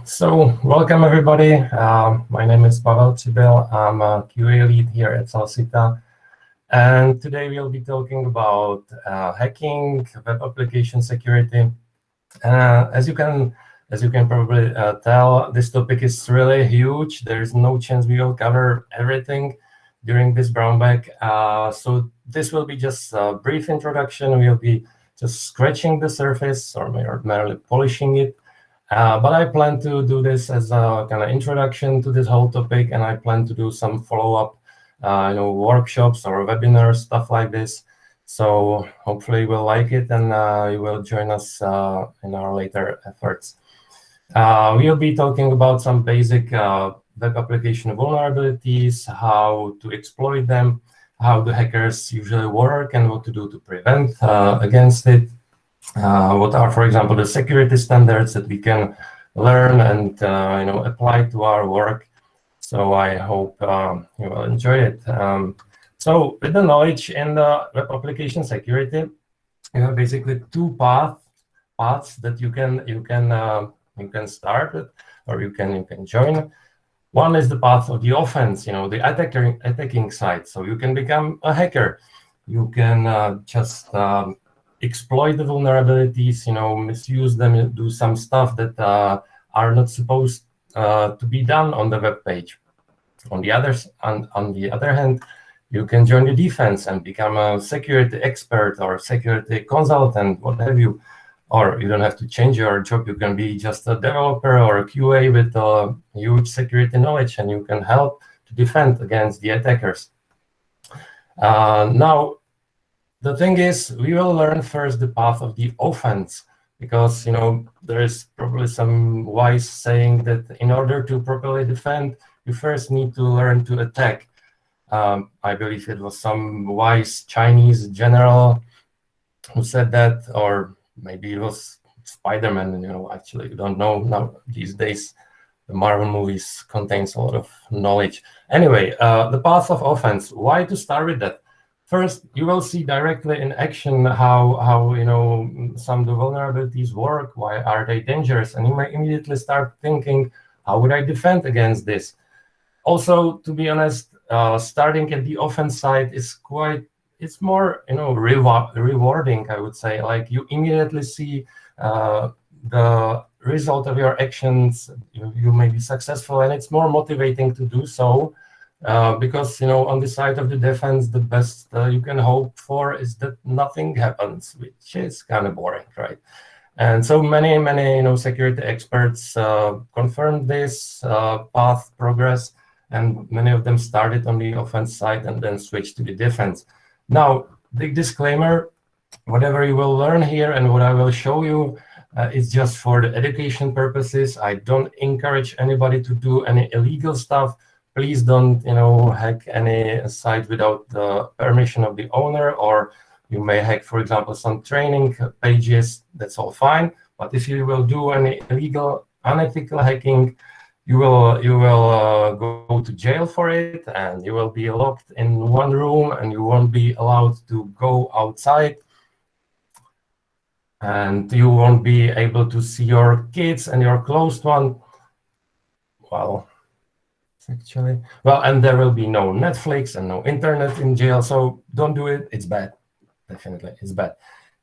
So welcome everybody. My name is Pavel Přibyl. I'm a QA lead here at Salsita, and today we'll be talking about hacking, web application security. As you can probably tell, this topic is really huge. There is no chance we will cover everything during this brown bag. So this will be just a brief introduction. We'll be just scratching the surface or merely polishing it. But I plan to do this as a kind of introduction to this whole topic, and I plan to do some follow-up, workshops or webinars, stuff like this. So hopefully you will like it, and you will join us in our later efforts. We'll be talking about some basic web application vulnerabilities, how to exploit them, how the hackers usually work, and what to do to prevent against it. What are, for example, the security standards that we can learn and apply to our work. So I hope you will enjoy it. So with the knowledge in the web application security, you have basically two paths that you can start with, or you can join. One is the path of the offense, the attacking side. So you can become a hacker. You can just exploit the vulnerabilities, misuse them, do some stuff that are not supposed to be done on the web page. On the other hand, you can join the defense and become a security expert or security consultant, what have you. Or you don't have to change your job. You can be just a developer or a QA with huge security knowledge, and you can help to defend against the attackers. Now, the thing is, we will learn first the path of the offense, because there is probably some wise saying that in order to properly defend, you first need to learn to attack. I believe it was some wise Chinese general who said that, or maybe it was Spider-Man. Actually, you don't know now these days. The Marvel movies contains a lot of knowledge. Anyway, the path of offense. Why to start with that? First, you will see directly in action how some of the vulnerabilities work. Why are they dangerous? And you may immediately start thinking, how would I defend against this? Also, to be honest, starting at the offense side is it's more rewarding, I would say. Like, you immediately see the result of your actions. You may be successful, and it's more motivating to do so. Because on the side of the defense, the best you can hope for is that nothing happens, which is kind of boring, right? And so many security experts confirmed this path progress, and many of them started on the offense side and then switched to the defense. Now, big disclaimer: whatever you will learn here and what I will show you is just for the education purposes. I don't encourage anybody to do any illegal stuff. Please don't, hack any site without the permission of the owner, or you may hack, for example, some training pages. That's all fine. But if you will do any illegal, unethical hacking, you will go to jail for it, and you will be locked in one room, and you won't be allowed to go outside, and you won't be able to see your kids and your close one. Well, and there will be no Netflix and no internet in jail, so don't do it. It's bad. Definitely, it's bad.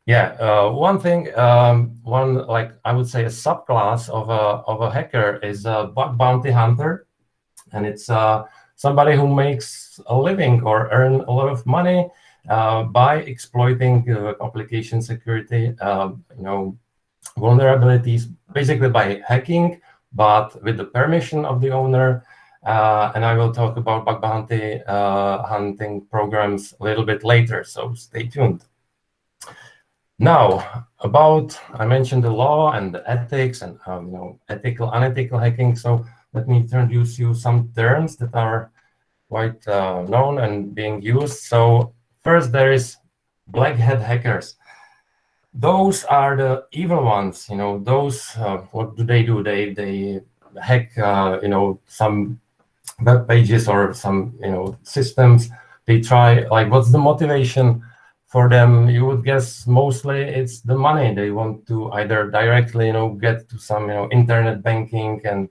Yeah, one thing, like I would say a subclass of a hacker is a bug bounty hunter, and it's somebody who makes a living or earn a lot of money by exploiting application security, vulnerabilities, basically by hacking, but with the permission of the owner. And I will talk about bug bounty hunting programs a little bit later, so stay tuned. Now, I mentioned the law and the ethics and ethical, unethical hacking. So let me introduce you some terms that are quite known and being used. So first, there is Blackhead Hackers. Those are the evil ones. Those, what do? They hack, some web pages or some, systems. They try, like, what's the motivation? for them, you would guess mostly it's the money. They want to either directly, get to some, internet banking and,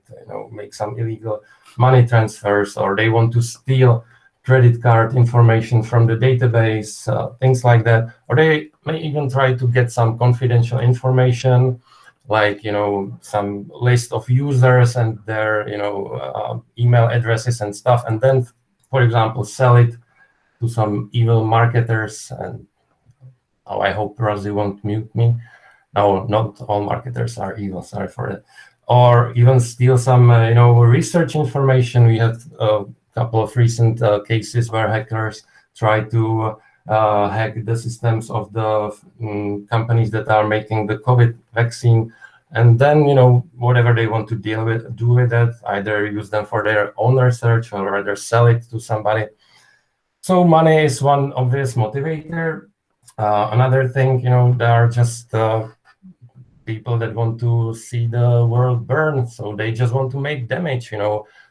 make some illegal money transfers, or they want to steal credit card information from the database, things like that. Or they may even try to get some confidential information, like, some list of users and their, email addresses and stuff. And then, for example, sell it to some evil marketers. And I hope Rosie won't mute me. No, not all marketers are evil, sorry for that. Or even steal some, research information. We had a couple of recent cases where hackers try to hack the systems of the companies that are making the COVID vaccine. And then, whatever they want to do with that, either use them for their own research or rather sell it to somebody. So money is one obvious motivator. Another thing, there are just people that want to see the world burn. So they just want to make damage,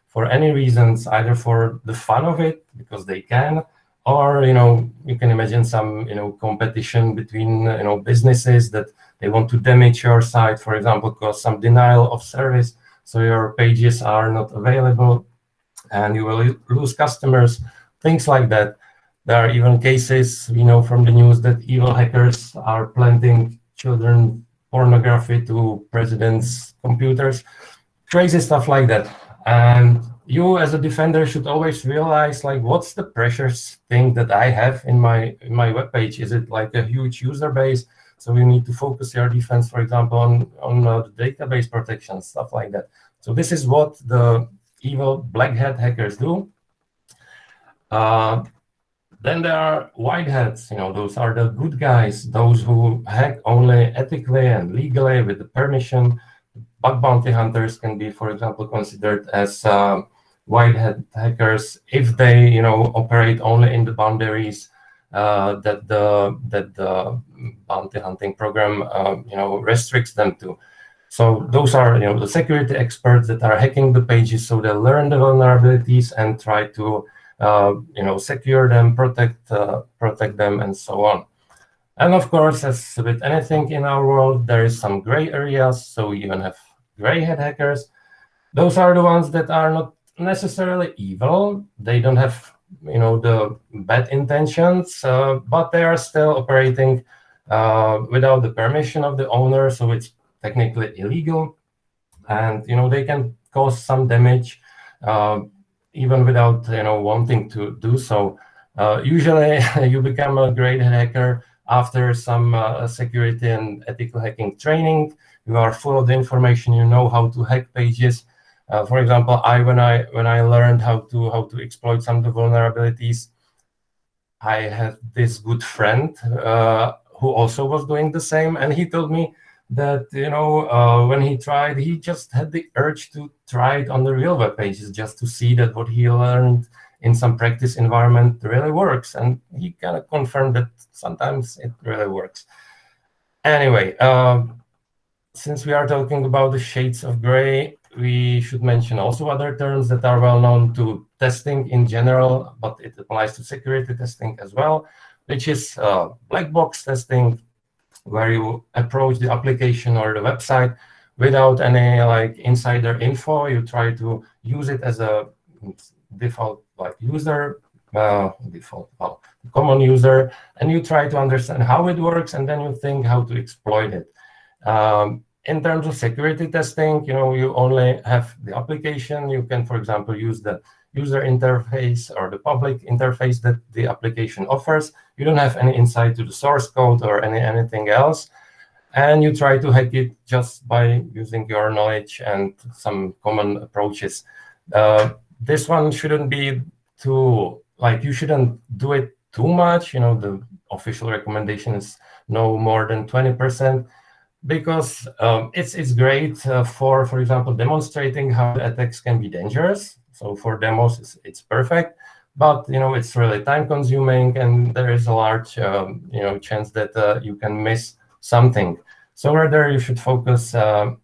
for any reasons, either for the fun of it, because they can, or, you can imagine some, competition between, businesses that they want to damage your site, for example, cause some denial of service. So your pages are not available and you will lose customers, things like that. There are even cases, we know from the news, that evil hackers are planting children pornography to presidents' computers, crazy stuff like that. And you as a defender should always realize, like, what's the precious thing that I have in my web page? Is it like a huge user base? So you need to focus your defense, for example, on the database protection, stuff like that. So this is what the evil Blackhead hackers do. Then there are white hats, those are the good guys, those who hack only ethically and legally with the permission. Bug bounty hunters can be, for example, considered as white hat hackers if they, operate only in the boundaries that the bounty hunting program, restricts them to. So those are, the security experts that are hacking the pages, so they learn the vulnerabilities and try to secure them, protect them, and so on. And of course, as with anything in our world, there is some gray areas. So we even have gray hat hackers. Those are the ones that are not necessarily evil. They don't have, the bad intentions, but they are still operating without the permission of the owner. So it's technically illegal, and they can cause some damage. Even without wanting to do so. Usually you become a great hacker after some security and ethical hacking training. You are full of the information, you know how to hack pages. For example, when I learned how to exploit some of the vulnerabilities, I had this good friend who also was doing the same, and he told me that when he tried, he just had the urge to try it on the real web pages just to see that what he learned in some practice environment really works. And he kind of confirmed that sometimes it really works. Anyway, since we are talking about the shades of gray, we should mention also other terms that are well known to testing in general, but it applies to security testing as well, which is black box testing, where you approach the application or the website without any insider info. You try to use it as a default user, common user, and you try to understand how it works, and then you think how to exploit it. In terms of security testing, you only have the application. You can, for example, use the user interface or the public interface that the application offers. You don't have any insight to the source code or anything else. And you try to hack it just by using your knowledge and some common approaches. This one shouldn't be too, you shouldn't do it too much. The official recommendation is no more than 20%, because it's great for example, demonstrating how the attacks can be dangerous. So for demos, it's perfect, but it's really time consuming, and there is a large chance that you can miss something. So rather, you should focus on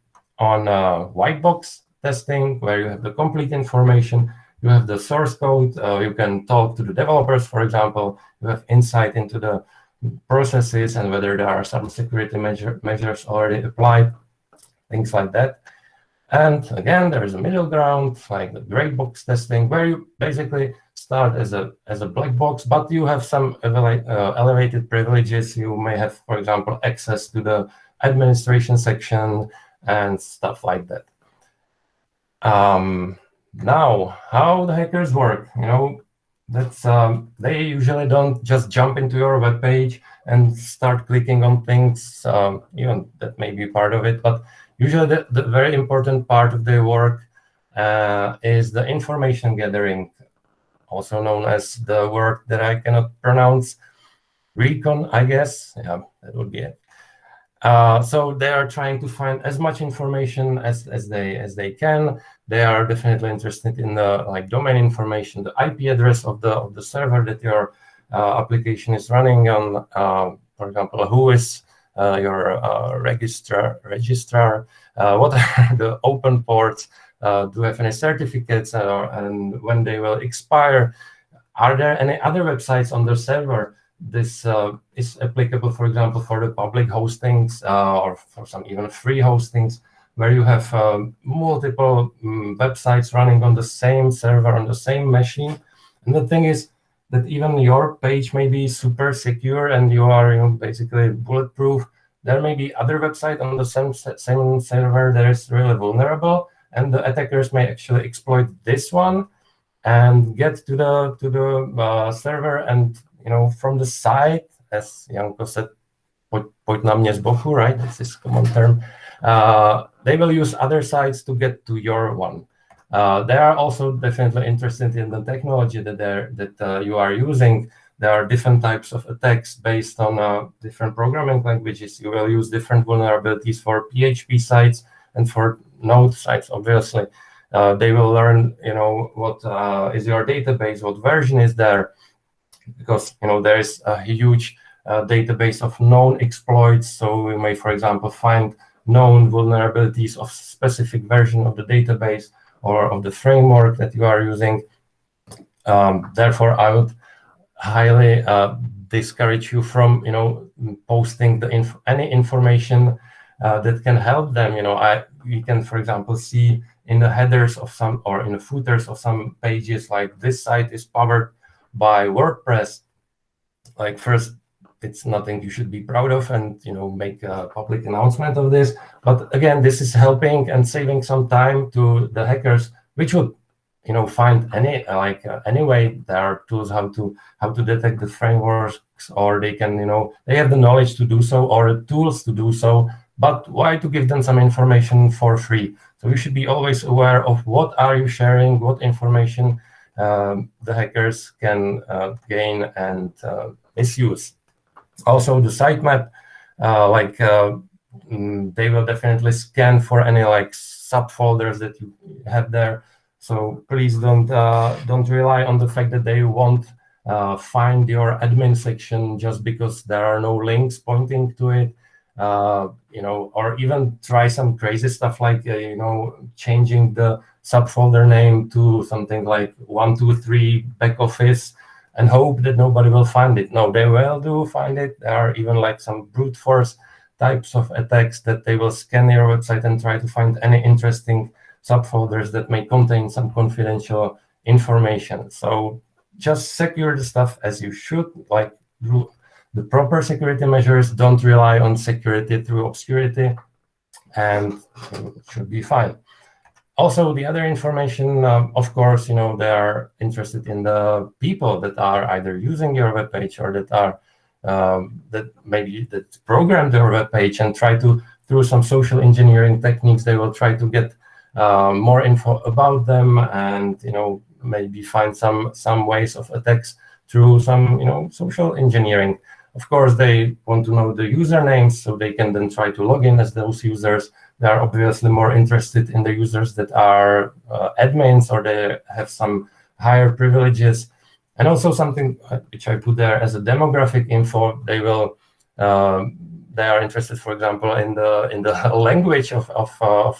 white box testing, where you have the complete information, you have the source code, you can talk to the developers, for example, you have insight into the processes and whether there are some security measures already applied, things like that. And again, there is a middle ground, like the gray box testing, where you basically start as a black box, but you have some elevated privileges. You may have, for example, access to the administration section and stuff like that. Now, how the hackers work? That's they usually don't just jump into your web page and start clicking on things. Even that may be part of it, but usually the very important part of their work is the information gathering, also known as the word that I cannot pronounce, recon, I guess. Yeah, that would be it. So they are trying to find as much information as they can. They are definitely interested in the domain information, the IP address of the server that your application is running on. For example, who is your registrar? What are the open ports? Do you have any certificates, and when they will expire? Are there any other websites on the server? This is applicable, for example, for the public hostings or for some even free hostings, where you have multiple websites running on the same server, on the same machine. And the thing is that even your page may be super secure and you are basically bulletproof. There may be other website on the same server that is really vulnerable, and the attackers may actually exploit this one and get to the server and from the side, as Janko said, pojď na mě z boku, right? This is a common term. They will use other sites to get to your one. They are also definitely interested in the technology that you are using. There are different types of attacks based on different programming languages. You will use different vulnerabilities for PHP sites and for Node sites, obviously. They will learn, what is your database, what version is there, because there is a huge database of known exploits. So we may, for example, find known vulnerabilities of specific version of the database or of the framework that you are using. Therefore, I would highly discourage you from posting any information that can help them. You can, for example, see in the headers of some or in the footers of some pages, like this site is powered by WordPress. Like, first, it's nothing you should be proud of and make a public announcement of this. But again, this is helping and saving some time to the hackers, which would find any way. There are tools how to detect the frameworks, or they can they have the knowledge to do so or the tools to do so. But why to give them some information for free? So you should be always aware of what are you sharing, what information the hackers can gain and misuse. Also, the sitemap, they will definitely scan for any subfolders that you have there. So please don't rely on the fact that they won't find your admin section just because there are no links pointing to it. Or even try some crazy stuff like changing the subfolder name to something like 123 back office and hope that nobody will find it. No, they will find it. There are even some brute force types of attacks that they will scan your website and try to find any interesting subfolders that may contain some confidential information. So just secure the stuff as you should, do the proper security measures. Don't rely on security through obscurity, and it should be fine. Also, the other information, of course, they are interested in the people that are either using your web page or that are that programmed your web page, and try to, through some social engineering techniques, they will try to get more info about them, and maybe find some ways of attacks through some social engineering. Of course, they want to know the usernames, so they can then try to log in as those users. They are obviously more interested in the users that are admins, or they have some higher privileges. And also something which I put there as a demographic info, they are interested, for example, in the language of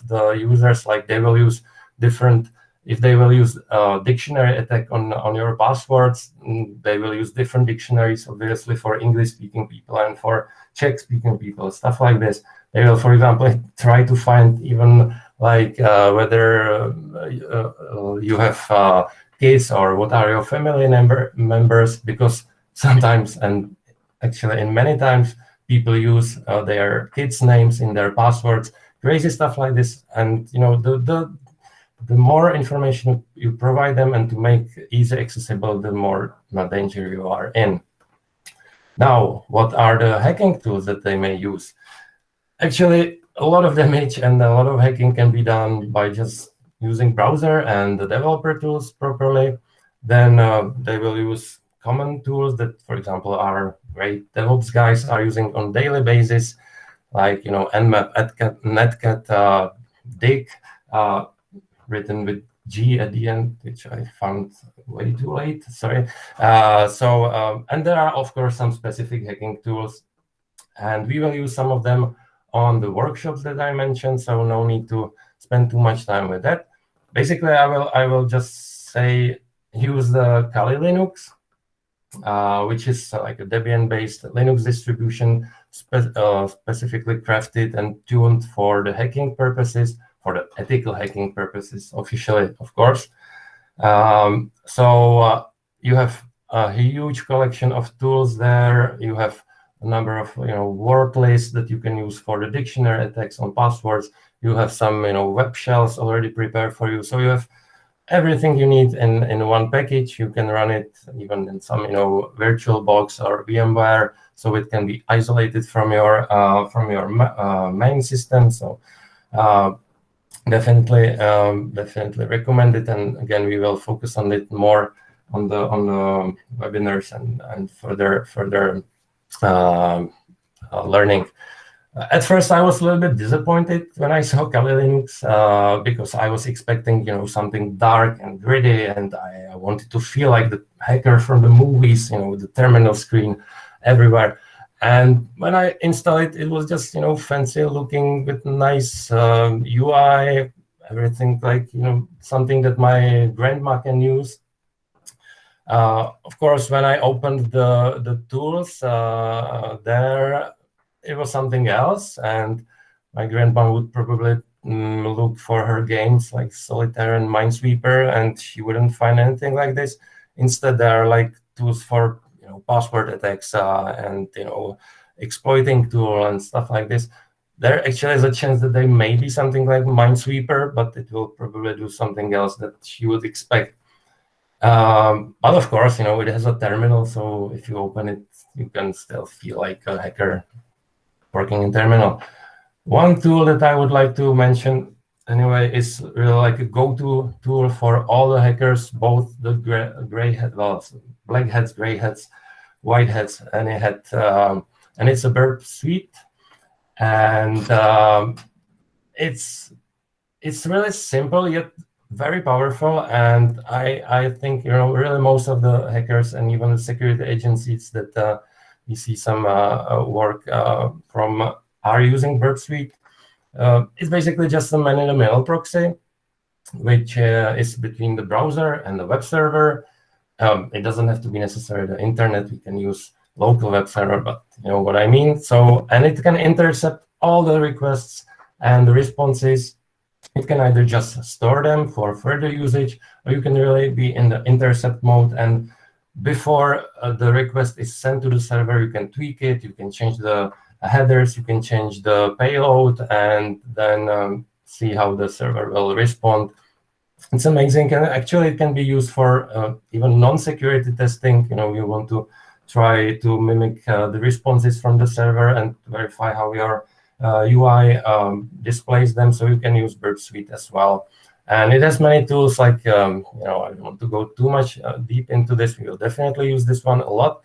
the users. Like, they will use different if they will use a dictionary attack on your passwords, they will use different dictionaries, obviously, for English-speaking people and for Czech-speaking people, stuff like this. They will, for example, try to find even like whether you have kids or what are your family members, because sometimes, and actually in many times, people use their kids' names in their passwords, crazy stuff like this. And the more information you provide them and to make easy accessible, the more danger you are in. Now, what are the hacking tools that they may use? Actually, a lot of damage and a lot of hacking can be done by just using browser and the developer tools properly. Then they will use common tools that, for example, our great DevOps guys are using on daily basis, like Nmap, Netcat, Dig, written with G at the end, which I found way too late. Sorry. And there are, of course, some specific hacking tools, and we will use some of them on the workshops that I mentioned. So no need to spend too much time with that. Basically, I will just say use the Kali Linux, which is like a Debian-based Linux distribution, specifically crafted and tuned for the hacking purposes, for the ethical hacking purposes, officially, of course. You have a huge collection of tools there. You have a number of word lists that you can use for the dictionary attacks on passwords. You have some web shells already prepared for you. So you have everything you need in one package. You can run it even in some VirtualBox or VMware, so it can be isolated from your main system. So definitely recommend it. And again, we will focus on it more on the webinars and further learning. At first, I was a little bit disappointed when I saw Kali Linux because I was expecting something dark and gritty, and I wanted to feel like the hacker from the movies, with the terminal screen everywhere. And when I installed it, it was just fancy looking with nice UI, everything like something that my grandma can use. Of course, when I opened the tools there, it was something else, and my grandma would probably look for her games like Solitaire and Minesweeper, and she wouldn't find anything like this. Instead, there are like tools for password attacks and exploiting tool and stuff like this. There actually is a chance that there may be something like Minesweeper, but it will probably do something else that she would expect. But of course, it has a terminal, so if you open it, you can still feel like a hacker working in terminal. One tool that I would like to mention anyway is really like a go-to tool for all the hackers, both the black hats, gray hats, white hats, any hat, and it's a Burp Suite, and it's really simple yet very powerful. And I think really most of the hackers and even the security agencies that we see some work from are using Burp Suite. It's basically just a man-in-the-middle proxy, which is between the browser and the web server. It doesn't have to be necessarily the internet. We can use local web server, but you know what I mean. So, and it can intercept all the requests and the responses. It can either just store them for further usage, or you can really be in the intercept mode, and before the request is sent to the server, you can tweak it, you can change the headers, you can change the payload, and then see how the server will respond. It's amazing, and actually it can be used for even non-security testing. You want to try to mimic the responses from the server and verify how your UI displays them, so you can use Burp Suite as well. And it has many tools like, I don't want to go too much deep into this. We will definitely use this one a lot.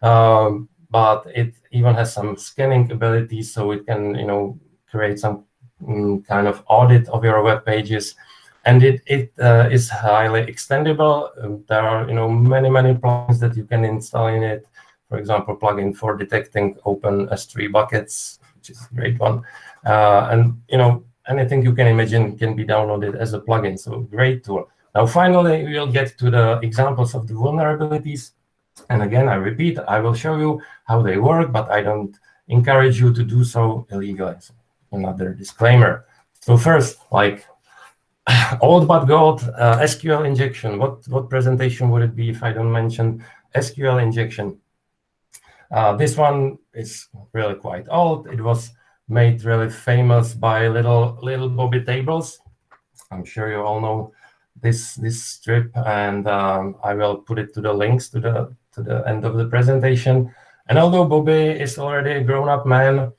But it even has some scanning abilities, so it can, create some kind of audit of your web pages. And it is highly extendable. There are, many plugins that you can install in it. For example, plugin for detecting open S3 buckets, which is a great one. And, anything you can imagine can be downloaded as a plugin, so great tool. Now, finally, we'll get to the examples of the vulnerabilities. And again, I repeat, I will show you how they work, but I don't encourage you to do so illegally. So another disclaimer. So first, like old but gold, SQL injection. What presentation would it be if I don't mention SQL injection? This one is really quite old. It was made really famous by little Bobby tables. I'm sure you all know this strip, and I will put it to the links to the end of the presentation. And although Bobby is already a grown-up man,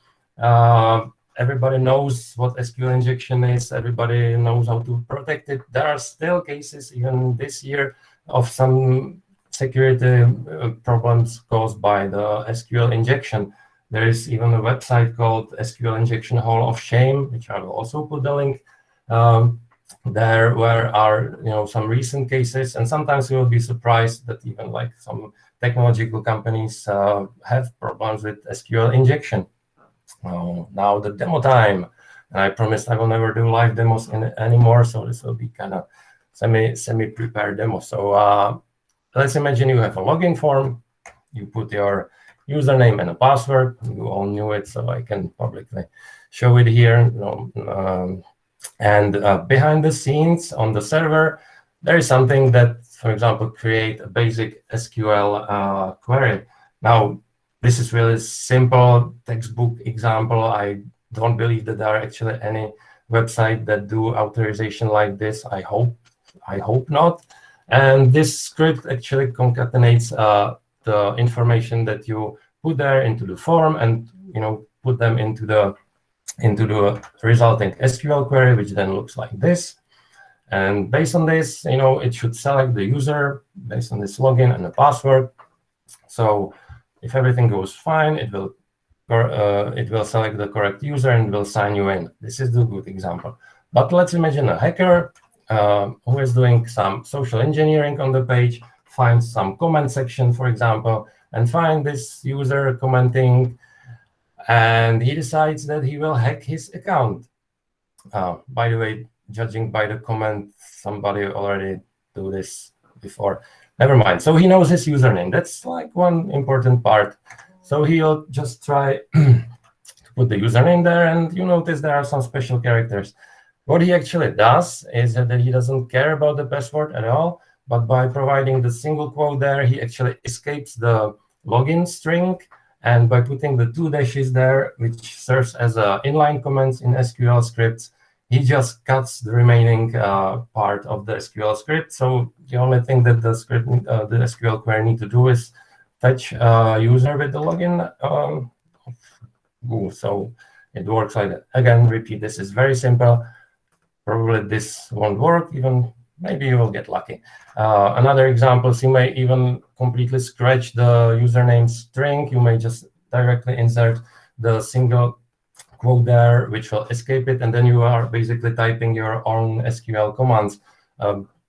everybody knows what SQL injection is. Everybody knows how to protect it. There are still cases, even this year, of some security problems caused by the SQL injection. There is even a website called SQL Injection Hall of Shame, which I will also put the link there, where are some recent cases, and sometimes you will be surprised that even like some technological companies have problems with SQL injection. Now the demo time, and I promised I will never do live demos anymore, so this will be kind of semi-prepared demo. So let's imagine you have a login form. You put your username and a password. You all knew it, so I can publicly show it here. And behind the scenes on the server, there is something that, for example, create a basic SQL query. Now, this is really simple textbook example. I don't believe that there are actually any website that do authorization like this. I hope not. And this script actually concatenates the information that you put there into the form, and put them into the resulting SQL query, which then looks like this. And based on this, it should select the user based on this login and the password. So if everything goes fine, it will select the correct user and will sign you in. This is the good example. But let's imagine a hacker who is doing some social engineering on the page, finds some comment section, for example, and find this user commenting, and he decides that he will hack his account. By the way, judging by the comment, somebody already do this before. Never mind. So he knows his username. That's like one important part. So he'll just try to put the username there, and you notice there are some special characters. What he actually does is that he doesn't care about the password at all, but by providing the single quote there, he actually escapes the login string. And by putting the 2 dashes there, which serves as inline comments in SQL scripts, he just cuts the remaining part of the SQL script. So the only thing that the SQL query need to do is fetch user with the login. So it works like that. Again, repeat, this is very simple. Probably this won't work, even maybe you will get lucky. Another example, you may even completely scratch the username string. You may just directly insert the single quote there, which will escape it, and then you are basically typing your own SQL commands.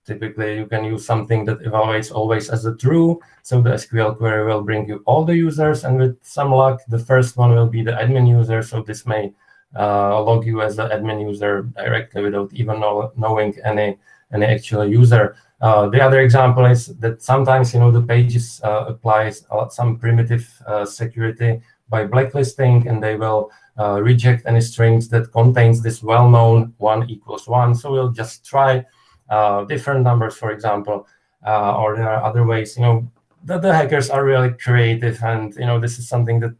Typically, you can use something that evaluates always as a true, so the SQL query will bring you all the users, and with some luck, the first one will be the admin user, so this may log you as the admin user directly without even knowing any actual user. The other example is that sometimes the pages applies some primitive security by blacklisting, and they will reject any strings that contains this well-known 1 = 1. So we'll just try different numbers, for example, or there are other ways. The hackers are really creative, and this is something that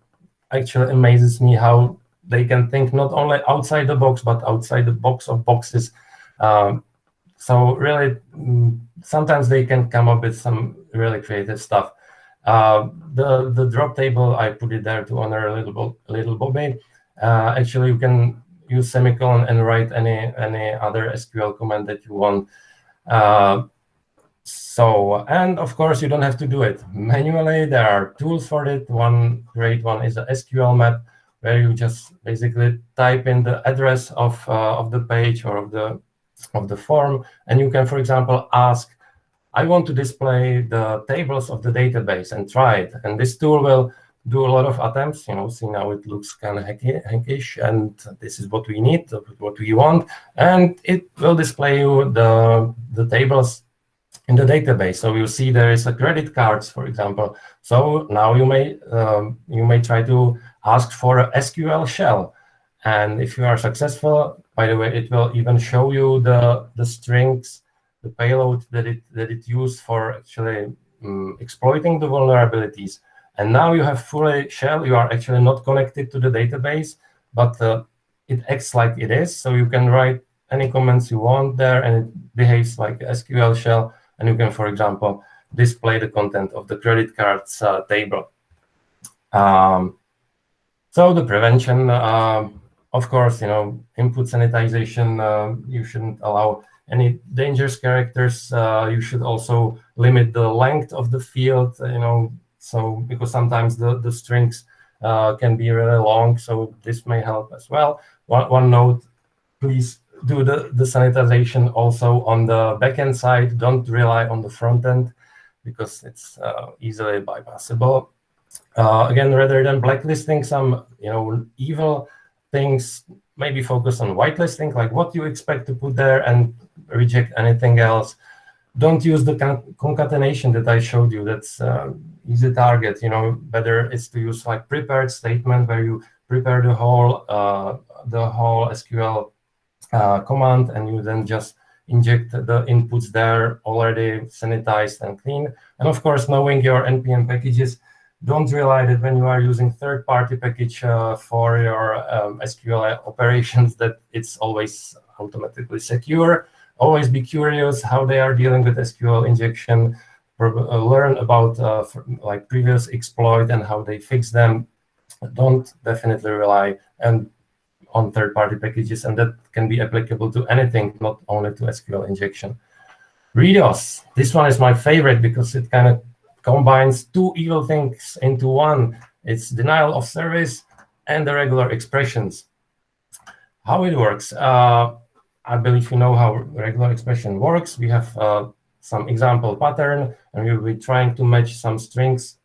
actually amazes me, how they can think not only outside the box but outside the box of boxes. So really, sometimes they can come up with some really creative stuff. The drop table, I put it there to honor little Bobby. Actually, you can use semicolon and write any other SQL command that you want. And of course, you don't have to do it manually. There are tools for it. One great one is a Sql Map, where you just basically type in the address of the page or of the form, and you can, for example, ask, I want to display the tables of the database, and try it. And this tool will do a lot of attempts. See, now it looks kind of hackish, and this is what we need, what we want, and it will display you the the tables in the database. So you see there is a credit cards, for example. So now you may try to ask for a SQL shell. And if you are successful, by the way, it will even show you the strings, the payload that it used for actually exploiting the vulnerabilities. And now you have fully shell. You are actually not connected to the database, but it acts like it is. So you can write any comments you want there, and it behaves like a SQL shell. And you can, for example, display the content of the credit cards table. So the prevention, of course, input sanitization, you shouldn't allow any dangerous characters. You should also limit the length of the field, so because sometimes the strings can be really long, so this may help as well. One note, please do the sanitization also on the backend side. Don't rely on the front end because it's easily bypassable. Again, rather than blacklisting some evil things, maybe focus on whitelisting, like what you expect to put there, and reject anything else. Don't use the concatenation that I showed you. That's easy target. Better is to use like prepared statement where you prepare the whole SQL command, and you then just inject the inputs there already sanitized and clean. And of course, knowing your NPM packages, don't rely that when you are using third-party package for your SQL operations that it's always automatically secure. Always be curious how they are dealing with SQL injection. Learn about like previous exploit and how they fix them. Don't definitely rely on third-party packages, and that can be applicable to anything, not only to SQL injection. REDOS. This one is my favorite because it kind of combines two evil things into one. It's denial of service and the regular expressions. How it works? I believe you know how regular expression works. We have some example pattern, and we will be trying to match some strings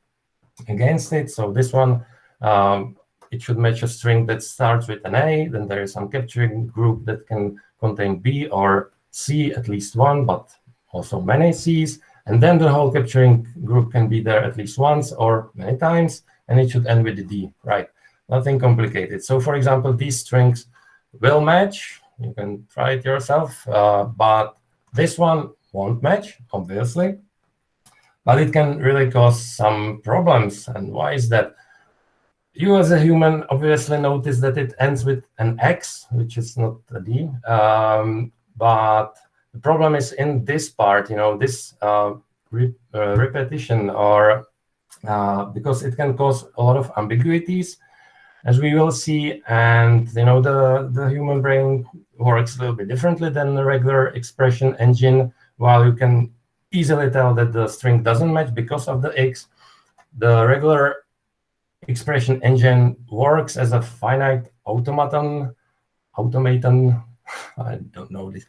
against it. So this one, it should match a string that starts with an A. Then there is some capturing group that can contain B or C, at least one, but also many Cs. And then the whole capturing group can be there at least once or many times, and it should end with a D, right? Nothing complicated. So for example, these strings will match. You can try it yourself, but this one won't match, obviously. But it can really cause some problems. And why is that? You as a human obviously notice that it ends with an X, which is not a D. But the problem is in this part, this repetition, or because it can cause a lot of ambiguities, as we will see. And the human brain works a little bit differently than the regular expression engine. While you can easily tell that the string doesn't match because of the X, the regular expression engine works as a finite automaton. I don't know this.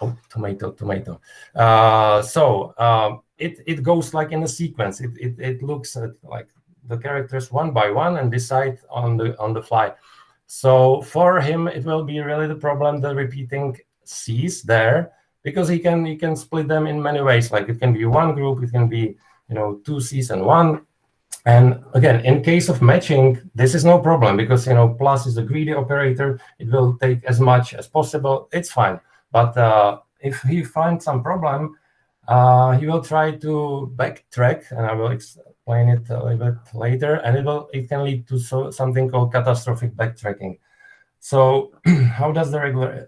Oh, tomato. So it goes like in a sequence. It looks at like the characters one by one and decide on the fly. So for him, it will be really the problem, the repeating Cs there, because he can split them in many ways. Like it can be one group, it can be two Cs and one. And again, in case of matching, this is no problem because plus is a greedy operator. It will take as much as possible. It's fine. But if he finds some problem, he will try to backtrack, and I will explain it a little bit later. And it can lead to something called catastrophic backtracking. So how does the regular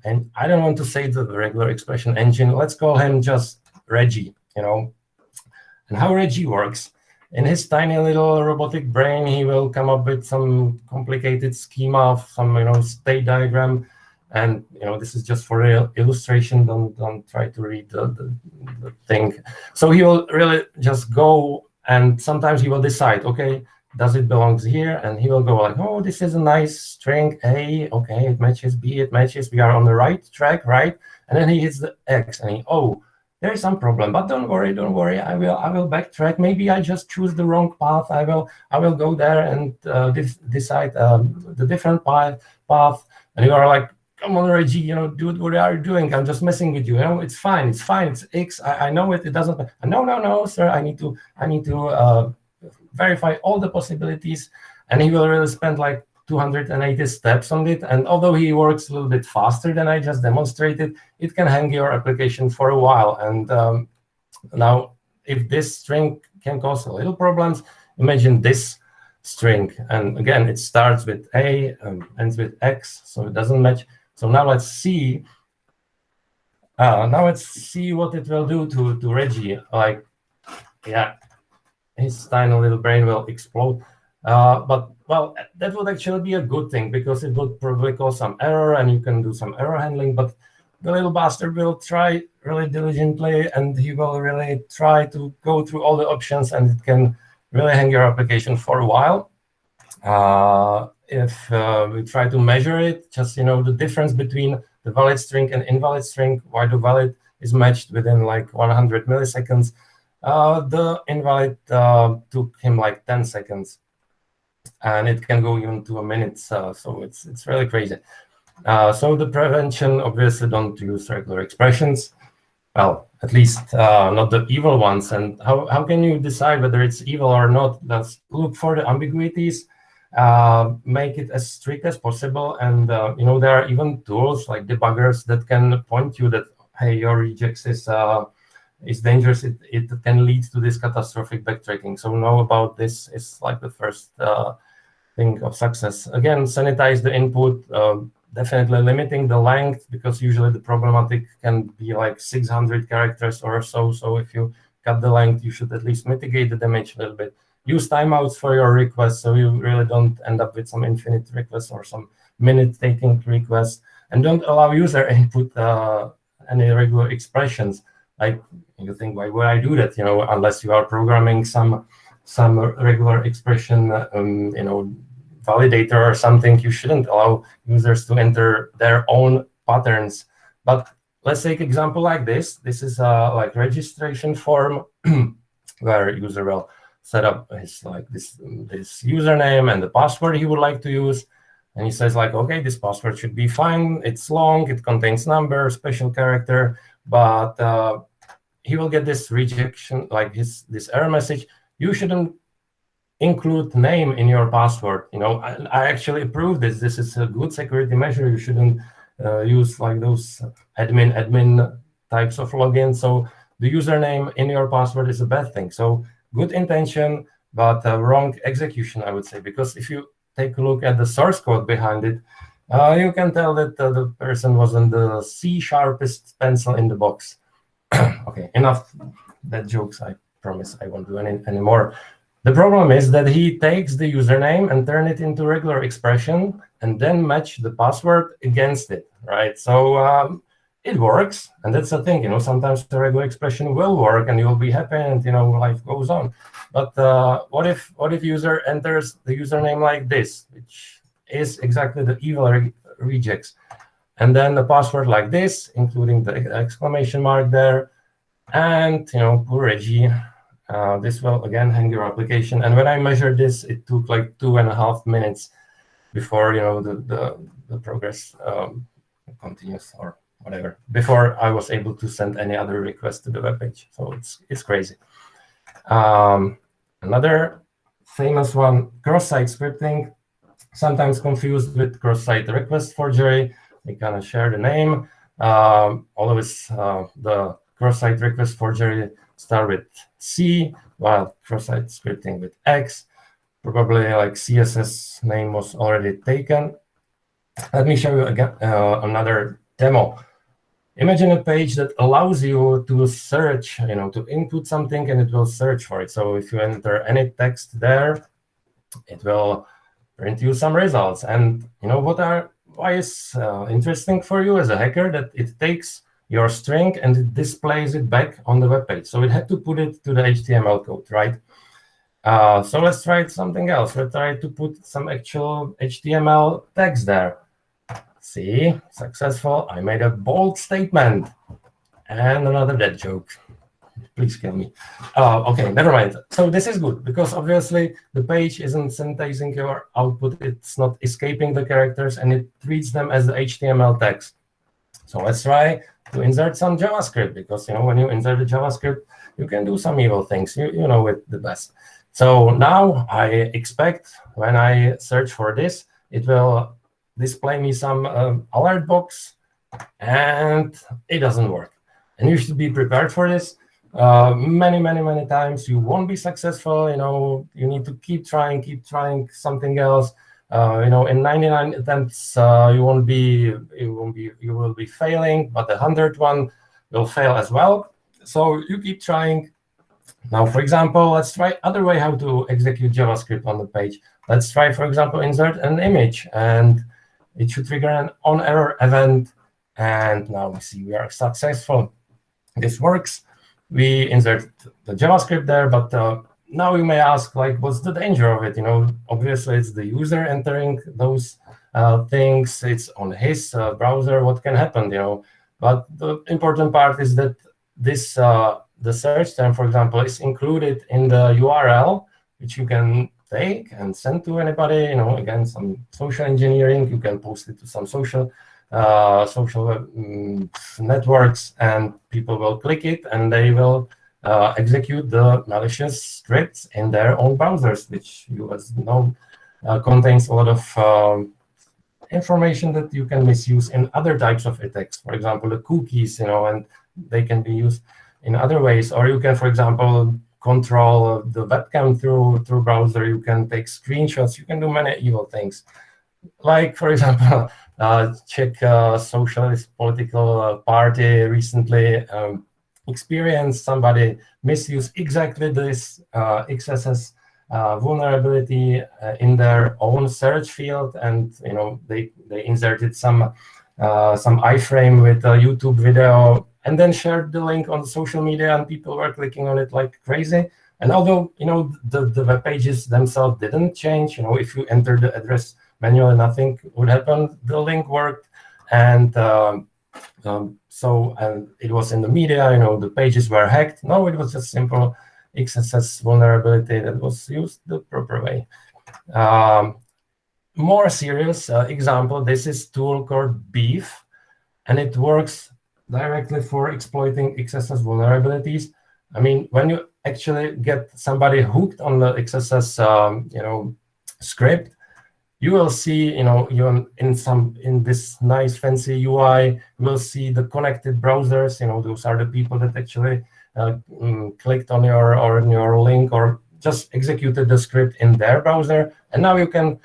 and I don't want to say the regular expression engine. Let's call him just Reggie. And how Reggie works. In his tiny little robotic brain, he will come up with some complicated schema of some state diagram. And this is just for illustration. Don't try to read the thing. So he will really just go, and sometimes he will decide, okay, does it belong here? And he will go like, oh, this is a nice string A. Okay, it matches B. It matches. We are on the right track, right? And then he hits the X, and there is some problem. But don't worry. I will backtrack. Maybe I just choose the wrong path. I will go there and decide the different path. And you are like, come on, Reggie, dude, what are you doing? I'm just messing with you. It's fine, it's X. I know it. It doesn't. No, sir. I need to verify all the possibilities, and he will really spend like 280 steps on it. And although he works a little bit faster than I just demonstrated, it can hang your application for a while. And now, if this string can cause a little problems, imagine this string. And again, it starts with A and ends with X, so it doesn't match. So now let's see. Now let's see what it will do to Reggie. Like, yeah, his tiny little brain will explode. But well, that would actually be a good thing, because it would probably cause some error, and you can do some error handling. But the little bastard will try really diligently, and he will really try to go through all the options, and it can really hang your application for a while. If we try to measure it, just the difference between the valid string and invalid string, why the valid is matched within like 100 milliseconds. The invalid took him like 10 seconds. And it can go even to a minute, so it's really crazy. So the prevention, obviously, don't use regular expressions. Well, at least not the evil ones. And how can you decide whether it's evil or not? Let's look for the ambiguities, make it as strict as possible. And there are even tools like debuggers that can point you that, hey, your regex is dangerous. It can lead to this catastrophic backtracking. So know about this is like the first thing of success. Again, sanitize the input, definitely limiting the length, because usually the problematic can be like 600 characters or so. So if you cut the length, you should at least mitigate the damage a little bit. Use timeouts for your requests, so you really don't end up with some infinite requests or some minute-taking requests. And don't allow user input any regular expressions. Like, you think, why would I do that? Unless you are programming some regular expression, validator or something, you shouldn't allow users to enter their own patterns. But let's take an example like this. This is like registration form where user will set up his this username and the password he would like to use. And he says like, okay, this password should be fine. It's long. It contains number, special character. But he will get this rejection, like this error message. You shouldn't include name in your password. I actually approve this. This is a good security measure. You shouldn't use like those admin types of login. So the username in your password is a bad thing. So good intention, but wrong execution, I would say, because if you take a look at the source code behind it, you can tell that the person wasn't the C-sharpest pencil in the box. Okay, enough that jokes. I promise I won't do any anymore. The problem is that he takes the username and turn it into regular expression and then match the password against it, right? So it works, and that's the thing. Sometimes the regular expression will work, and you'll be happy, and life goes on. But what if user enters the username like this, which is exactly the evil regex, and then the password like this, including the exclamation mark there, and poor Reggie. This will again hang your application. And when I measured this, it took like 2.5 minutes before the progress continues or whatever, before I was able to send any other request to the web page. So it's crazy. Another famous one, cross-site scripting, sometimes confused with cross-site request forgery. They kind of share the name. Always the cross-site request forgery start with C, while cross-site scripting with X. Probably like CSS name was already taken. Let me show you again another demo. Imagine a page that allows you to search, to input something, and it will search for it. So if you enter any text there, it will print you some results. And why is interesting for you as a hacker, that it takes your string and it displays it back on the web page. So it had to put it to the HTML code, right? So let's try something else. Let's try to put some actual HTML text there. See, successful. I made a bold statement. And another dead joke. Please kill me. Okay, never mind. So this is good because obviously the page isn't sanitizing your output. It's not escaping the characters, and it treats them as the HTML text. So let's try to insert some JavaScript, because when you insert the JavaScript, you can do some evil things. You know it the best. So now I expect when I search for this, it will display me some alert box, and it doesn't work. And you should be prepared for this. Many times you won't be successful. You need to keep trying something else. In 99 attempts, you will be failing, but the 100th one will fail as well. So you keep trying. Now, for example, let's try other way how to execute JavaScript on the page. Let's try, for example, insert an image, and it should trigger an on-error event. And now we see we are successful. This works. We insert the JavaScript there, but now you may ask, like, what's the danger of it? Obviously it's the user entering those things. It's on his browser. What can happen? But the important part is that this the search term, for example, is included in the URL, which you can take and send to anybody. Again, some social engineering. You can post it to some social networks, and people will click it, and they will execute the malicious scripts in their own browsers, which you know contains a lot of information that you can misuse in other types of attacks. For example, the cookies, and they can be used in other ways. Or you can, for example, control the webcam through browser. You can take screenshots. You can do many evil things. Like, for example, Czech socialist political party recently experienced somebody misuse exactly this XSS vulnerability in their own search field, and they inserted some iframe with a YouTube video, and then shared the link on social media, and people were clicking on it like crazy. And although the web pages themselves didn't change, if you enter the address manually, nothing would happen. The link worked, and so it was in the media. The pages were hacked. No, it was just simple XSS vulnerability that was used the proper way. More serious example. This is tool called Beef, and it works directly for exploiting XSS vulnerabilities. I mean, when you actually get somebody hooked on the XSS, script, you will see, in this nice fancy UI, you will see the connected browsers. Those are the people that actually clicked on your link or just executed the script in their browser. And now you can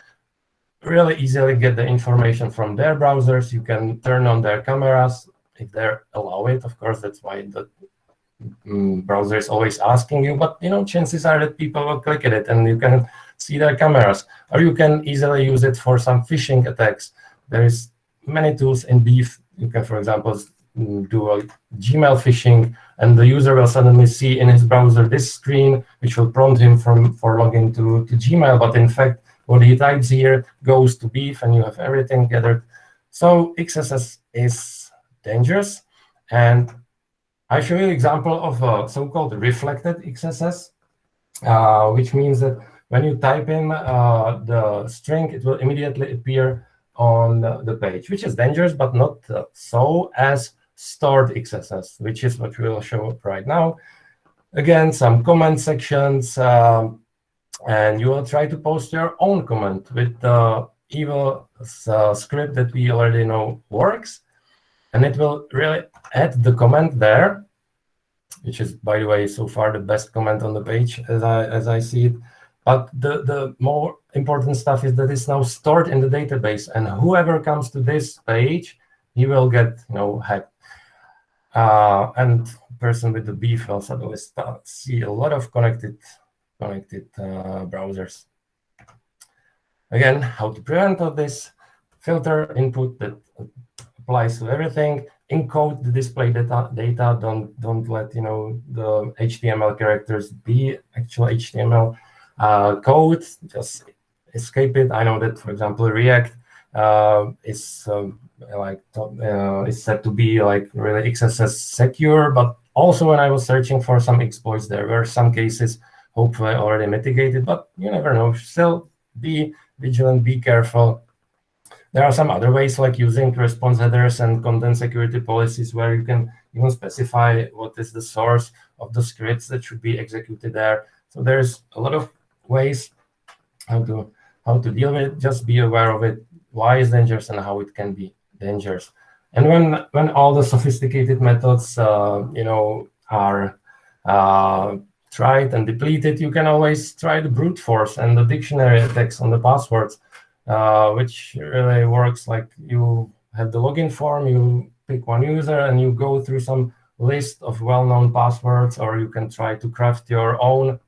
really easily get the information from their browsers. You can turn on their cameras if they allow it. Of course, that's why the browser is always asking you. But chances are that people will click at it, and you can see their cameras. Or you can easily use it for some phishing attacks. There is many tools in Beef. You can, for example, do a Gmail phishing, and the user will suddenly see in his browser this screen, which will prompt him for logging to Gmail. But in fact, what he types here goes to Beef, and you have everything gathered. So XSS is dangerous. And I show you an example of a so-called reflected XSS, which means that when you type in the string, it will immediately appear on the page, which is dangerous, but not so as stored XSS, which is what we will show right now. Again, some comment sections, and you will try to post your own comment with the evil script that we already know works. And it will really add the comment there, which is, by the way, so far the best comment on the page as I see it. But the more important stuff is that it's now stored in the database, and whoever comes to this page, he will get hacked. And the person with the Beef will suddenly see a lot of connected browsers. Again, how to prevent all this? Filter input that applies to everything. Encode the display data. Don't let the HTML characters be actual HTML code. Just escape it. I know that, for example, React is said to be like really XSS secure, but Also, when I was searching for some exploits, there were some cases hopefully already mitigated, but you never know. Still be vigilant, be careful. There are some other ways, like using response headers and content security policies, where you can even specify what is the source of the scripts that should be executed there. So there's a lot of ways how to deal with it. Just be aware of it, why it's dangerous and how it can be dangerous. And when all the sophisticated methods are tried and depleted, you can always try the brute force and the dictionary attacks on the passwords, which really works. Like, you have the login form, you pick one user and you go through some list of well-known passwords, or you can try to craft your own,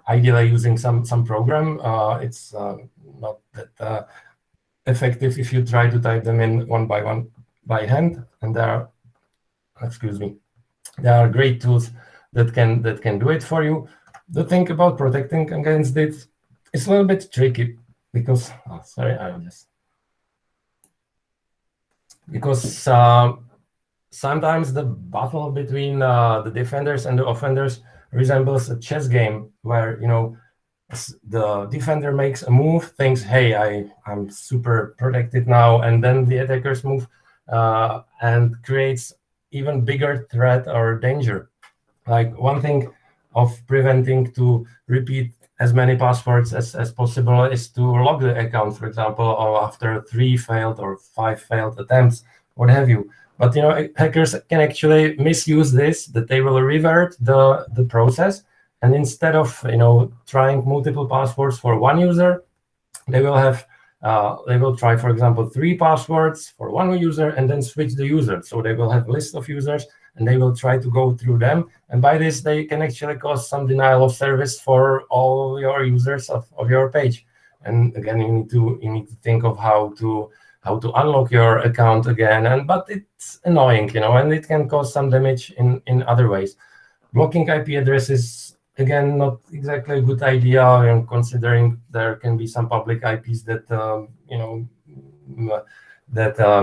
ideally using some program. It's not that effective if you try to type them in one by one by hand. And there are great tools that can do it for you. The thing about protecting against it is a little bit tricky, because sometimes the battle between the defenders and the offenders resembles a chess game, where the defender makes a move, thinks, hey, I'm super protected now, and then the attackers move and creates even bigger threat or danger. Like, one thing of preventing to repeat as many passwords as possible is to log the account, for example, or after 3 failed or 5 failed attempts, what have you. But hackers can actually misuse this, that they will revert the process, and instead of trying multiple passwords for one user, they will try, for example, 3 passwords for one user and then switch the user. So they will have a list of users and they will try to go through them. And by this, they can actually cause some denial of service for all your users of your page. And again, you need to think of how to unlock your account again. But it's annoying, and it can cause some damage in other ways. Blocking IP addresses, again, not exactly a good idea, considering there can be some public IPs that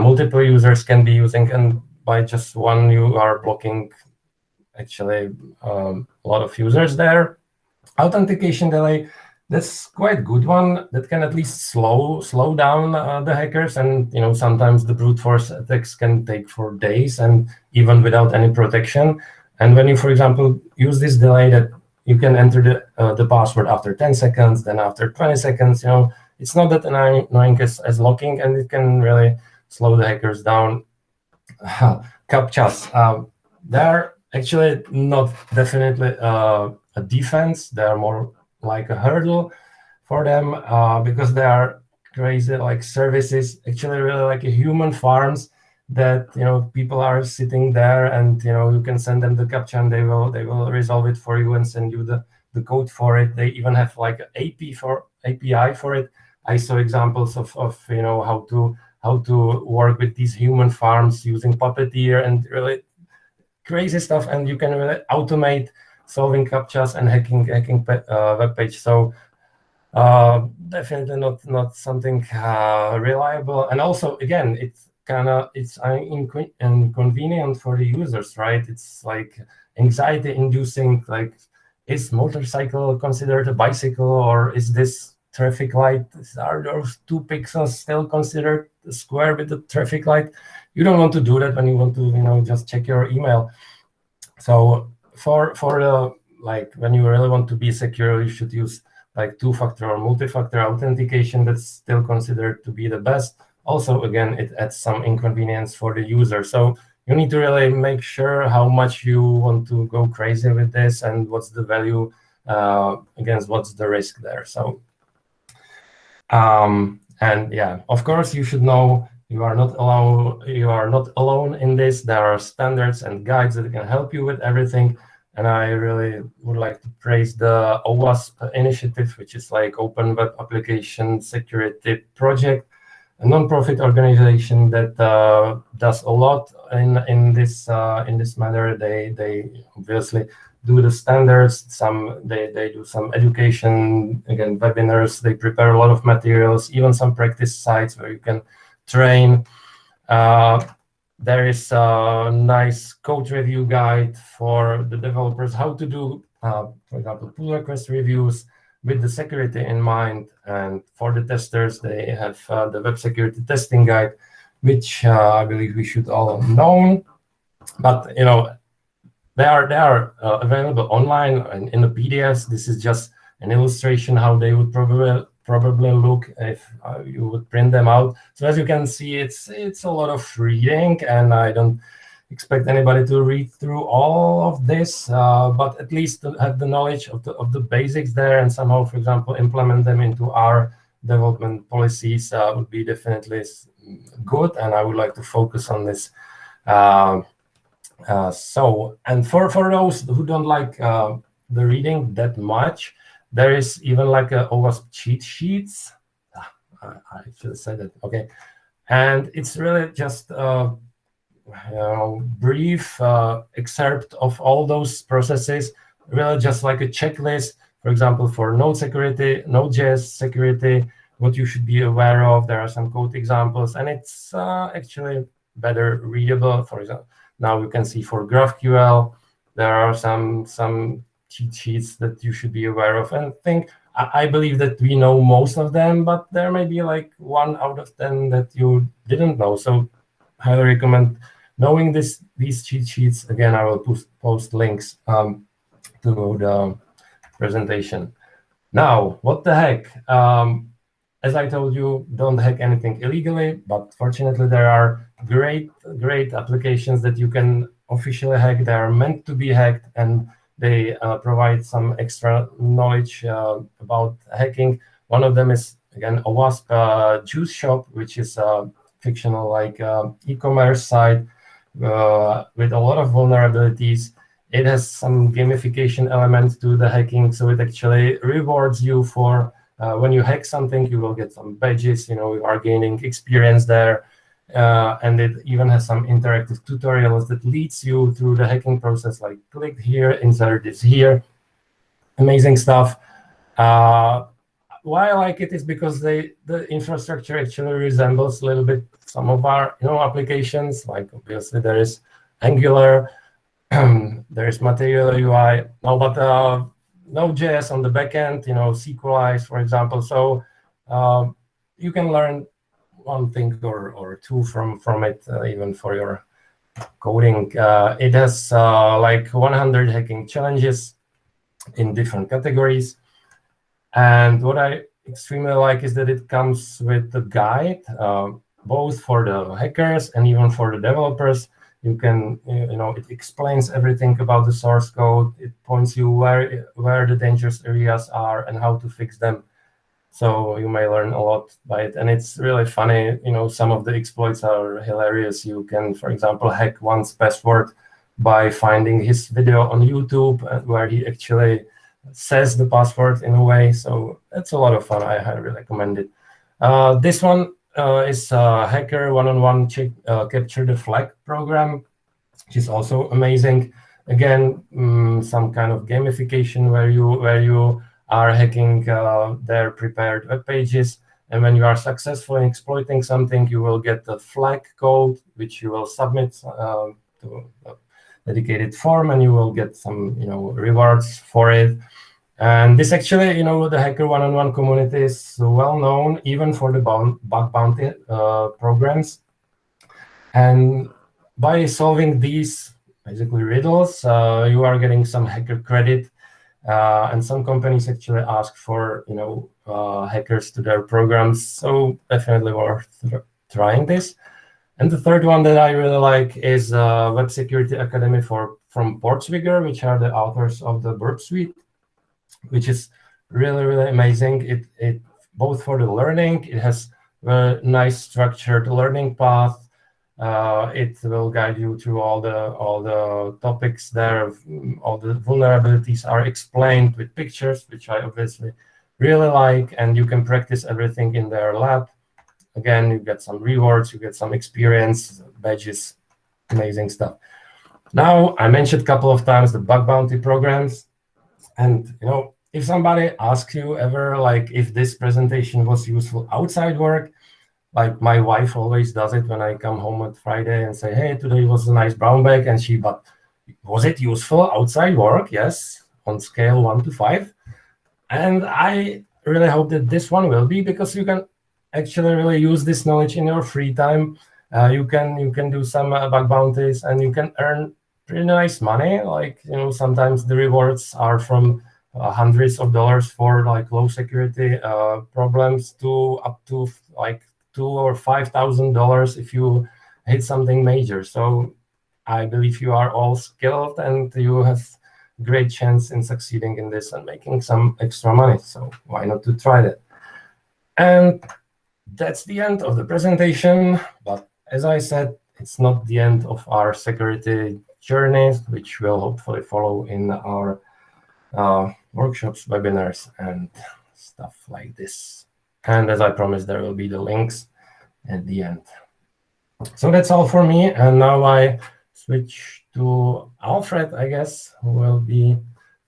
multiple users can be using, and by just one you are blocking actually a lot of users there. Authentication delay, that's quite a good one. That can at least slow down the hackers, and sometimes the brute force attacks can take for days and even without any protection. And when you, for example, use this delay, that you can enter the password after 10 seconds, then after 20 seconds, it's not that annoying as locking, and it can really slow the hackers down. CAPTCHAs, they're actually not definitely a defense. They're more like a hurdle for them, because they are crazy, like services, actually really like a human farms, that people are sitting there and you can send them the CAPTCHA and they will resolve it for you and send you the code for it. They even have like an API for it. I saw examples of how to work with these human farms using Puppeteer and really crazy stuff, and you can really automate solving CAPTCHAs and hacking web page. So definitely not something reliable. And also, again, it's inconvenient for the users, right? It's like anxiety inducing, like, is motorcycle considered a bicycle, or is this traffic light, are those 2 pixels still considered a square with the traffic light? You don't want to do that when you want to just check your email. So for when you really want to be secure, you should use like 2-factor or multi-factor authentication. That's still considered to be the best. Also, again, it adds some inconvenience for the user. So you need to really make sure how much you want to go crazy with this and what's the value against what's the risk there. So, and yeah, of course, you should know you are not alone in this. There are standards and guides that can help you with everything. And I really would like to praise the OWASP initiative, which is like Open Web Application Security Project, a non-profit organization that does a lot in this matter. They obviously do the standards. They do some education, again, webinars. They prepare a lot of materials, even some practice sites where you can train. There is a nice code review guide for the developers, how to do, for example, pull request reviews with the security in mind. And for the testers, they have the web security testing guide, which I believe we should all know. But they are available online and in the PDFs. This is just an illustration how they would probably look if you would print them out. So as you can see, it's a lot of reading, and I don't expect anybody to read through all of this, but at least to have the knowledge of the basics there, and somehow, for example, implement them into our development policies would be definitely good. And I would like to focus on this. And for those who don't like the reading that much, there is even like a OWASP cheat sheets. I should have said that. Okay, and it's really just brief excerpt of all those processes, really just like a checklist. For example, for Node security, Node.js security, what you should be aware of. There are some code examples, and it's actually better readable. For example, now you can see for GraphQL, there are some cheat sheets that you should be aware of. And I believe that we know most of them, but there may be like 1 out of 10 that you didn't know. So highly recommend knowing these cheat sheets. Again, I will post links to the presentation. Now, what the heck? As I told you, don't hack anything illegally, but fortunately there are great applications that you can officially hack. They are meant to be hacked, and they provide some extra knowledge about hacking. One of them is, again, OWASP Juice Shop, which is a fictional like e-commerce site with a lot of vulnerabilities. It has some gamification elements to the hacking, so it actually rewards you for when you hack something, you will get some badges, you are gaining experience there. And it even has some interactive tutorials that leads you through the hacking process, like click here, insert this here. Amazing stuff. Why I like it is because the infrastructure actually resembles a little bit some of our applications. Like obviously there is Angular, there is Material UI, but Node.js on the backend, Sqlize, for example. So you can learn one thing or two from it, even for your coding. It has like 100 hacking challenges in different categories. And what I extremely like is that it comes with the guide, both for the hackers and even for the developers. You can, it explains everything about the source code. It points you where the dangerous areas are and how to fix them. So you may learn a lot by it. And it's really funny, some of the exploits are hilarious. You can, for example, hack one's password by finding his video on YouTube where he actually says the password in a way. So it's a lot of fun. I highly recommend it. This one is Hacker One-on-One Capture the Flag program, which is also amazing. Again, some kind of gamification where you are hacking their prepared web pages, and when you are successful in exploiting something, you will get the flag code, which you will submit to a dedicated form, and you will get some rewards for it. And this actually, the Hacker One-on-One community is well known even for the bug bounty programs. And by solving these basically riddles, you are getting some hacker credit. And some companies actually ask for, hackers to their programs. So definitely worth trying this. And the third one that I really like is Web Security Academy from Portswigger, which are the authors of the Burp Suite, which is really, really amazing. It both for the learning, it has a nice structured learning path. It will guide you through all the topics there. All the vulnerabilities are explained with pictures, which I obviously really like, and you can practice everything in their lab. Again, you get some rewards, you get some experience, badges, amazing stuff. Now, I mentioned a couple of times the bug bounty programs. And, if somebody asks you ever, like, if this presentation was useful outside work, like my wife always does it when I come home on Friday and say, hey, today was a nice brown bag. And but was it useful outside work? Yes, on scale 1 to 5. And I really hope that this one will be, because you can actually really use this knowledge in your free time. You can do some bug bounties, and you can earn pretty nice money. Like, sometimes the rewards are from hundreds of dollars for like low security problems to up to like $2,000 or $5,000 if you hit something major. So I believe you are all skilled, and you have great chance in succeeding in this and making some extra money. So why not to try that? And that's the end of the presentation. But as I said, it's not the end of our security journeys, which will hopefully follow in our workshops, webinars, and stuff like this. And as I promised, there will be the links at the end. So that's all for me. And now I switch to Alfred, I guess, who will be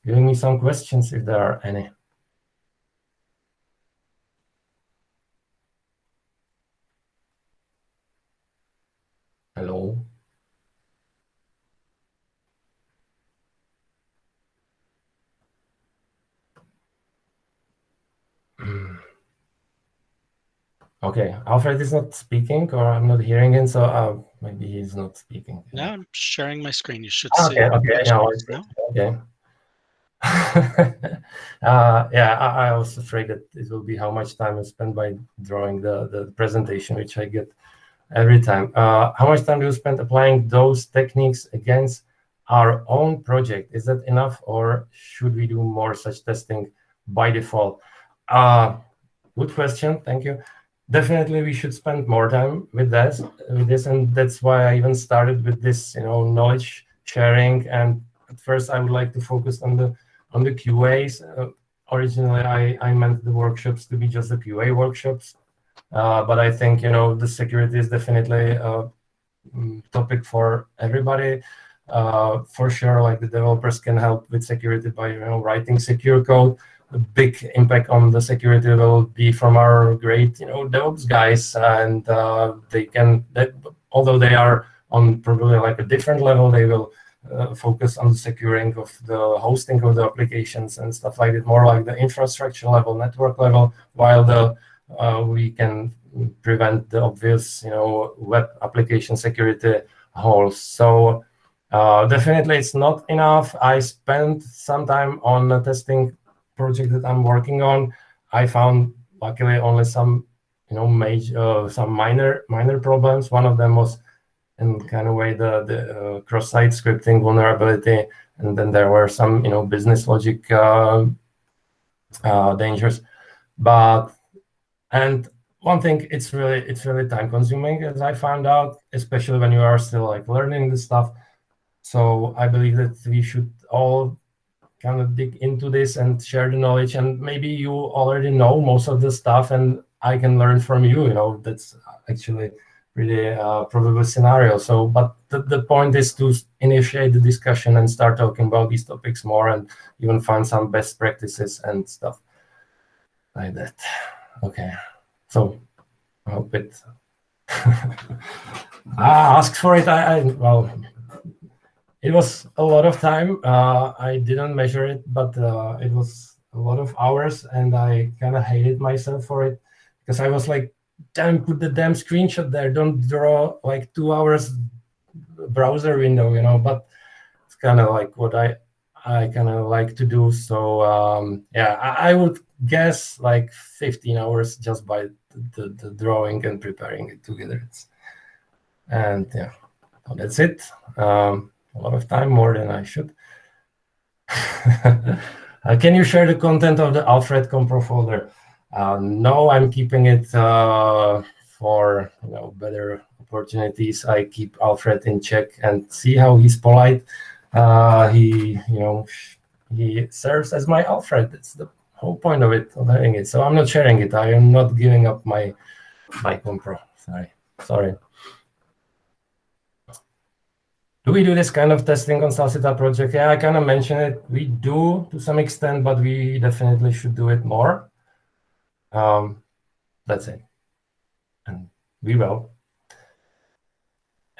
giving me some questions if there are any. Hello. Okay, Alfred is not speaking, or I'm not hearing him, so maybe he's not speaking. Now I'm sharing my screen. You should see. Okay, now. Okay. Yeah, I was afraid that it will be how much time I spend by drawing the presentation, which I get every time. How much time do you spend applying those techniques against our own project? Is that enough, or should we do more such testing by default? Good question. Thank you. Definitely, we should spend more time with this, and that's why I even started with this, knowledge sharing. And at first, I would like to focus on the QAs. Originally, I meant the workshops to be just the QA workshops, but I think the security is definitely a topic for everybody. For sure, like the developers can help with security by writing secure code. A big impact on the security will be from our great DevOps guys, and they can, although they are on probably like a different level, they will focus on the securing of the hosting of the applications and stuff like that, more like the infrastructure level, network level, while we can prevent the obvious web application security holes. So definitely it's not enough. I spent some time on a testing project that I'm working on. I found luckily only some major some minor problems. One of them was in kind of way the cross-site scripting vulnerability, and then there were some business logic dangers. And one thing, it's really time consuming, as I found out, especially when you are still like learning this stuff. So I believe that we should all kind of dig into this and share the knowledge, and maybe you already know most of the stuff and I can learn from you. That's actually really probable scenario. So, but the point is to initiate the discussion and start talking about these topics more, and even find some best practices and stuff like that. Okay, so I hope it ask for it. Well, it was a lot of time. I didn't measure it, but it was a lot of hours, and I kind of hated myself for it, because I was like, damn, put the damn screenshot there. Don't draw like 2 hours browser window, but it's kind of like what I kind of like to do. So yeah, I would guess like 15 hours just by the drawing and preparing it together. And yeah, so that's it. A lot of time, more than I should. Can you share the content of the Alfred compro folder? No, I'm keeping it for better opportunities. I keep Alfred in check and see how he's polite. He serves as my Alfred. That's the whole point of it, of having it. So I'm not sharing it. I am not giving up my compro. Sorry. Do we do this kind of testing on Salsita project? Yeah, I kind of mentioned it. We do to some extent, but we definitely should do it more. That's it. And we will.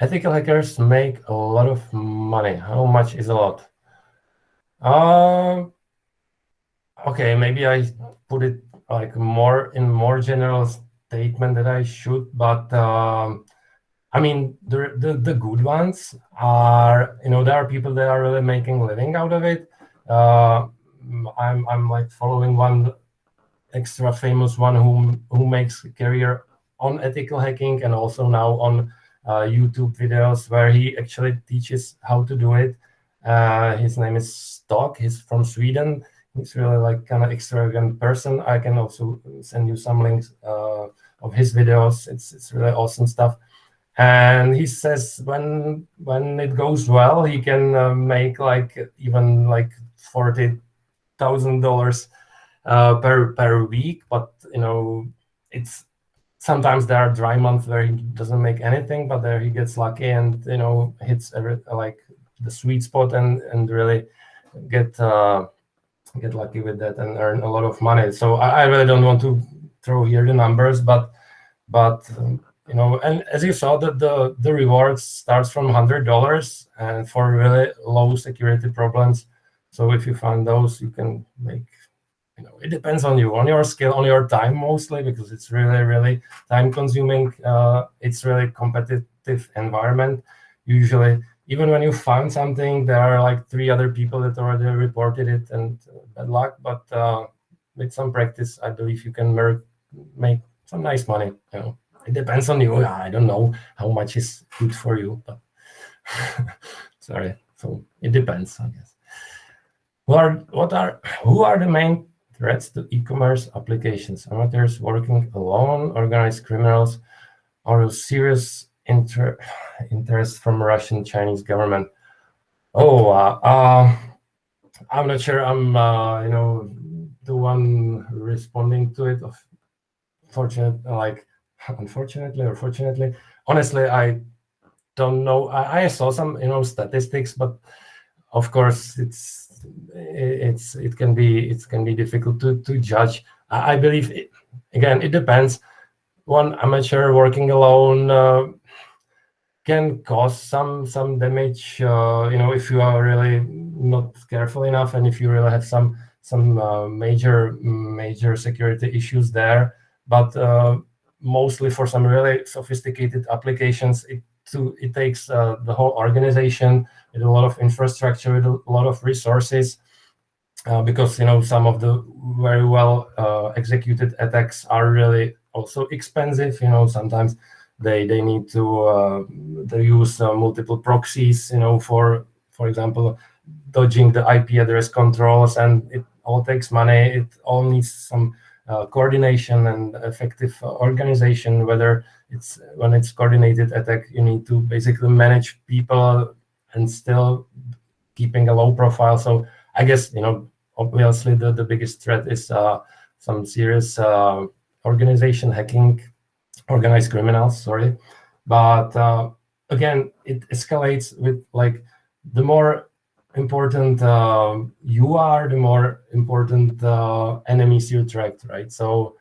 Ethical hackers make a lot of money. How much is a lot? Okay, maybe I put it like more general statement that I should, but I mean the good ones are, there are people that are really making a living out of it. I'm like following one extra famous one who makes a career on ethical hacking and also now on YouTube videos where he actually teaches how to do it. His name is Stock. He's from Sweden. He's really like kind of extravagant person. I can also send you some links of his videos. It's really awesome stuff. And he says when it goes well, he can make like even like $40,000 per week. But it's sometimes there are dry months where he doesn't make anything, but there he gets lucky and hits like the sweet spot and really get lucky with that and earn a lot of money. So I really don't want to throw here the numbers, but and as you saw, the reward starts from $100 and for really low security problems. So if you find those, you can make, it depends on you, on your skill, on your time mostly, because it's really, really time consuming. It's really competitive environment. Usually, even when you find something, there are like 3 other people that already reported it, and bad luck. But with some practice, I believe you can make some nice money. It depends on you. I don't know how much is good for you, but sorry. So it depends, I guess. Who are the main threats to e-commerce applications? Amateurs working alone, organized criminals, or serious interest from Russian Chinese government? I'm not sure I'm the one responding to it. Unfortunately or fortunately, honestly, I don't know. I saw some statistics, but of course it can be difficult to judge. I believe it depends. One amateur working alone can cause some damage, if you are really not careful enough and if you really have some major security issues there. But mostly for some really sophisticated applications, it takes the whole organization with a lot of infrastructure, with a lot of resources, because some of the very well executed attacks are really also expensive. Sometimes they need to they use multiple proxies, for example, dodging the IP address controls, and it all takes money. It all needs some coordination and effective organization. When it's coordinated attack, you need to basically manage people and still keeping a low profile. So I guess obviously the biggest threat is some serious organization hacking, organized criminals. Sorry, but again, it escalates with like the more important you are, the more important enemies you attract, right? So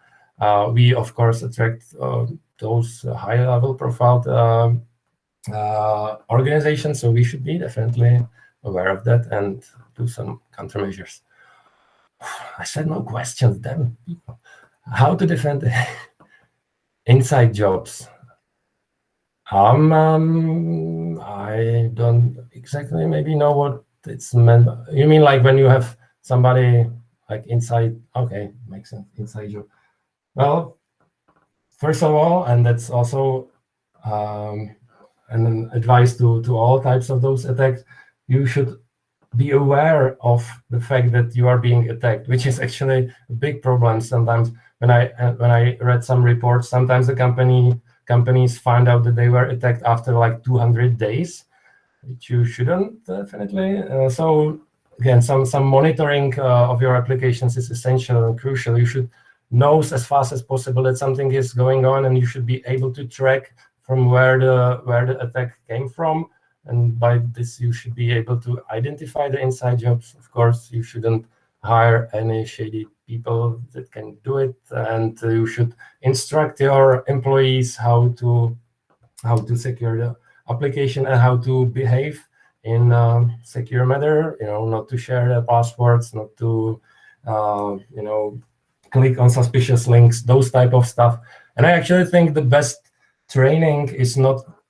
we of course attract those high level profiled organizations, so we should be definitely aware of that and do some countermeasures. I said no questions, damn people. How to defend inside jobs? I don't exactly maybe know what it's meant. You mean like when you have somebody like inside? Okay, makes sense. Inside job. Well, first of all, and that's also an advice to all types of those attacks, you should be aware of the fact that you are being attacked, which is actually a big problem. Sometimes when I read some reports, sometimes the companies find out that they were attacked after like 200 days, which you shouldn't, definitely. So again, some monitoring of your applications is essential and crucial. You should know as fast as possible that something is going on, and you should be able to track from where the attack came from. And by this, you should be able to identify the inside jobs. Of course, you shouldn't hire any shady people that can do it, and you should instruct your employees how to secure the application and how to behave in a secure manner. Not to share their passwords, not to click on suspicious links, those type of stuff. And I actually think the best training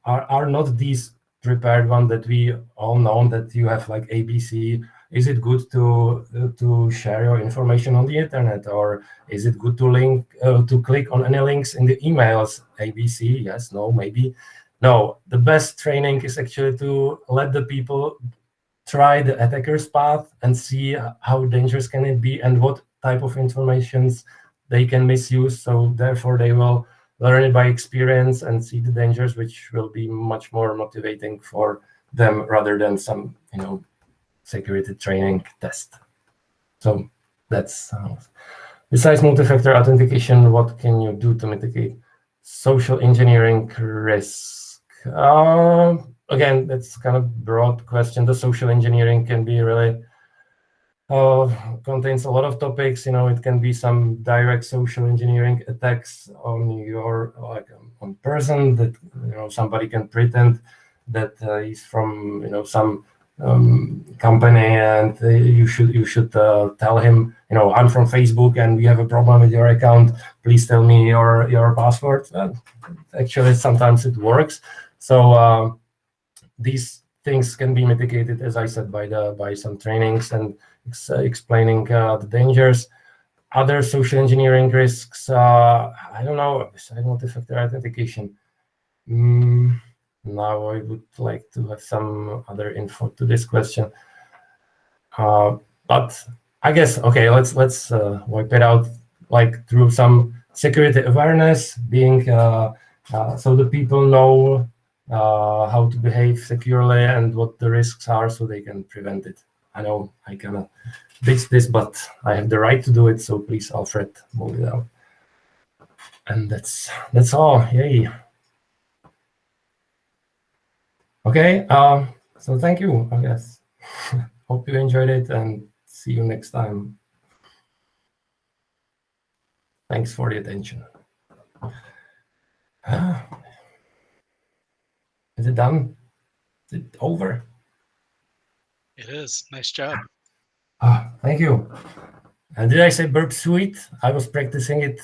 are not these prepared one that we all know, that you have like ABC. Is it good to share your information on the internet, or is it good to click on any links in the emails? ABC, yes, no, maybe. No, the best training is actually to let the people try the attacker's path and see how dangerous can it be and what type of informations they can misuse. So therefore they will learn it by experience and see the dangers, which will be much more motivating for them rather than some security training test. So that's besides multi-factor authentication, what can you do to mitigate social engineering risk? Again, that's kind of broad question. The social engineering can be really contains a lot of topics. It can be some direct social engineering attacks on your on person that somebody can pretend that he's from some company, and you should tell him, I'm from Facebook and we have a problem with your account. Please tell me your password. Actually, sometimes it works. So these things can be mitigated, as I said, by some trainings and explaining the dangers. Other social engineering risks, I don't know, besides multi-factor authentication. Now I would like to have some other info to this question. But I guess, okay, let's wipe it out through some security awareness, being so the people know how to behave securely and what the risks are, so they can prevent it. I know I cannot fix this, but I have the right to do it. So please, Alfred, move it out. And that's all. Yay. Okay. So thank you, I guess. Hope you enjoyed it, and see you next time. Thanks for the attention. Is it done? Is it over? It is. Nice job. Thank you. And did I say burp sweet? I was practicing it